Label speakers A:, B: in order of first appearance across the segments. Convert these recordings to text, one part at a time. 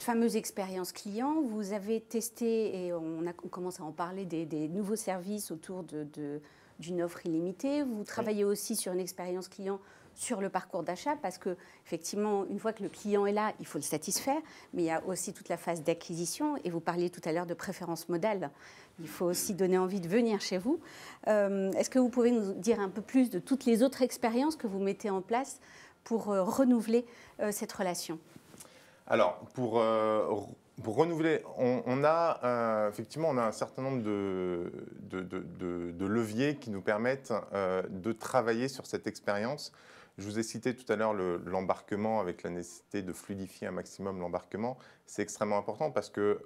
A: cette fameuse expérience client, vous avez testé, et on commence à en parler, des nouveaux services autour d'une offre illimitée. Vous travaillez aussi sur une expérience client sur le parcours d'achat, parce que effectivement, une fois que le client est là, il faut le satisfaire, mais il y a aussi toute la phase d'acquisition, et vous parliez tout à l'heure de préférence modale. Il faut aussi donner envie de venir chez vous. Est-ce que vous pouvez nous dire un peu plus de toutes les autres expériences que vous mettez en place pour renouveler cette relation?
B: Alors, pour renouveler, effectivement, on a un certain nombre de leviers qui nous permettent de travailler sur cette expérience. Je vous ai cité tout à l'heure l'embarquement avec la nécessité de fluidifier un maximum l'embarquement. C'est extrêmement important parce que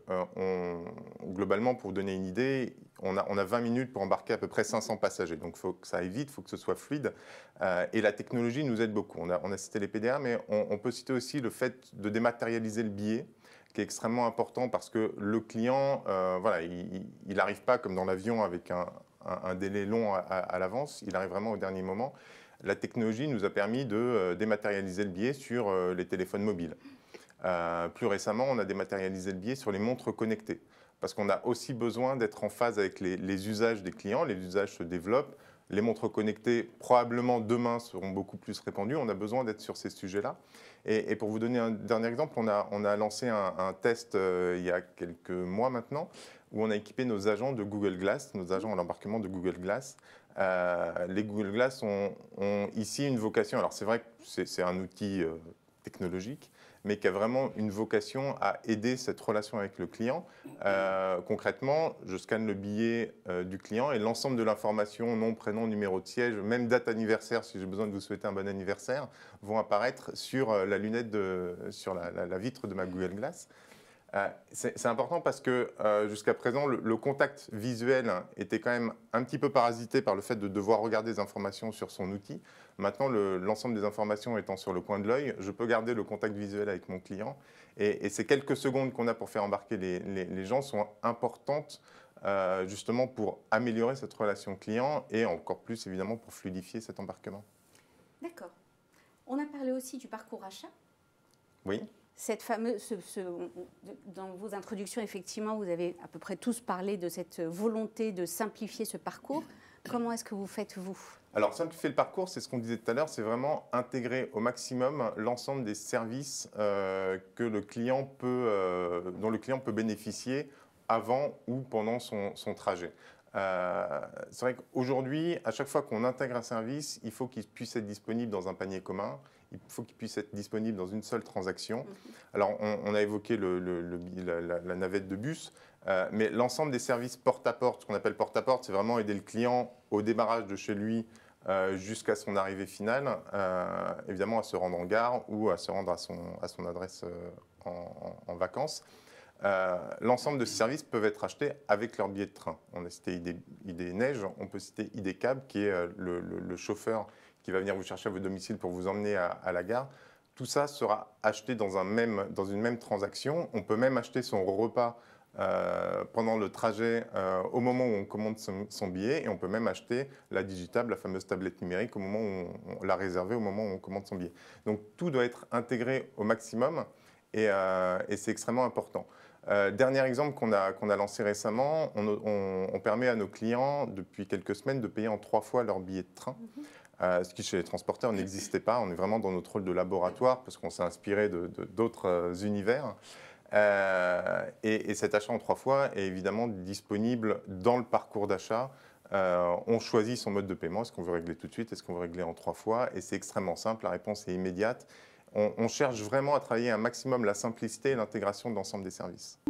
B: globalement, pour vous donner une idée, on a 20 minutes pour embarquer à peu près 500 passagers. Donc, il faut que ça aille vite, il faut que ce soit fluide. Et la technologie nous aide beaucoup. On a cité les PDA, mais on peut citer aussi le fait de dématérialiser le billet, qui est extrêmement important parce que le client, voilà, il n'arrive pas comme dans l'avion avec un délai long à l'avance, il arrive vraiment au dernier moment. La technologie nous a permis de dématérialiser le billet sur les téléphones mobiles. Plus récemment, on a dématérialisé le billet sur les montres connectées parce qu'on a aussi besoin d'être en phase avec les usages des clients. Les usages se développent. Les montres connectées, probablement demain, seront beaucoup plus répandues. On a besoin d'être sur ces sujets-là. Et pour vous donner un dernier exemple, on a lancé un test il y a quelques mois maintenant, où on a équipé nos agents de Google Glass, nos agents à l'embarquement de Google Glass. Les Google Glass ont ici une vocation. Alors c'est vrai que c'est un outil technologique, mais qui a vraiment une vocation à aider cette relation avec le client. Concrètement, je scanne le billet du client et l'ensemble de l'information, nom, prénom, numéro de siège, même date anniversaire, si j'ai besoin de vous souhaiter un bon anniversaire, vont apparaître sur la lunette, sur la vitre de ma Google Glass. C'est important parce que jusqu'à présent, le contact visuel était quand même un petit peu parasité par le fait de devoir regarder des informations sur son outil. Maintenant, l'ensemble des informations étant sur le coin de l'œil, je peux garder le contact visuel avec mon client. Et ces quelques secondes qu'on a pour faire embarquer les gens sont importantes justement pour améliorer cette relation client et encore plus évidemment pour fluidifier cet embarquement.
A: D'accord. On a parlé aussi du parcours achat.
B: Oui.
A: Cette fameuse, dans vos introductions, effectivement, vous avez à peu près tous parlé de cette volonté de simplifier ce parcours. Comment est-ce que vous faites, vous?
B: Alors, simplifier le parcours, c'est ce qu'on disait tout à l'heure, c'est vraiment intégrer au maximum l'ensemble des services dont le client peut bénéficier avant ou pendant son trajet. C'est vrai qu'aujourd'hui, à chaque fois qu'on intègre un service, il faut qu'il puisse être disponible dans un panier commun, il faut qu'il puisse être disponible dans une seule transaction. Alors, on a évoqué la navette de bus, mais l'ensemble des services porte-à-porte, ce qu'on appelle porte-à-porte, c'est vraiment aider le client au démarrage de chez lui jusqu'à son arrivée finale, évidemment à se rendre en gare ou à se rendre à son adresse en vacances. L'ensemble de ces services peuvent être achetés avec leur billet de train. On a cité ID Neige, on peut citer ID Cab, qui est le chauffeur qui va venir vous chercher à votre domicile pour vous emmener à la gare. Tout ça sera acheté dans une même transaction. On peut même acheter son repas pendant le trajet au moment où on commande son billet, et on peut même acheter la digitable, la fameuse tablette numérique, au moment où on l'a réservée, au moment où on commande son billet. Donc tout doit être intégré au maximum et c'est extrêmement important. Dernier exemple qu'on a lancé récemment, on permet à nos clients, depuis quelques semaines, de payer en 3 fois leur billet de train. Ce qui, chez les transporteurs, n'existait pas. On est vraiment dans notre rôle de laboratoire parce qu'on s'est inspiré d'autres univers. Et cet achat en 3 fois est évidemment disponible dans le parcours d'achat. On choisit son mode de paiement. Est-ce qu'on veut régler tout de suite? Est-ce qu'on veut régler en 3 fois? Et c'est extrêmement simple. La réponse est immédiate. On cherche vraiment à travailler un maximum la simplicité et l'intégration de l'ensemble des services.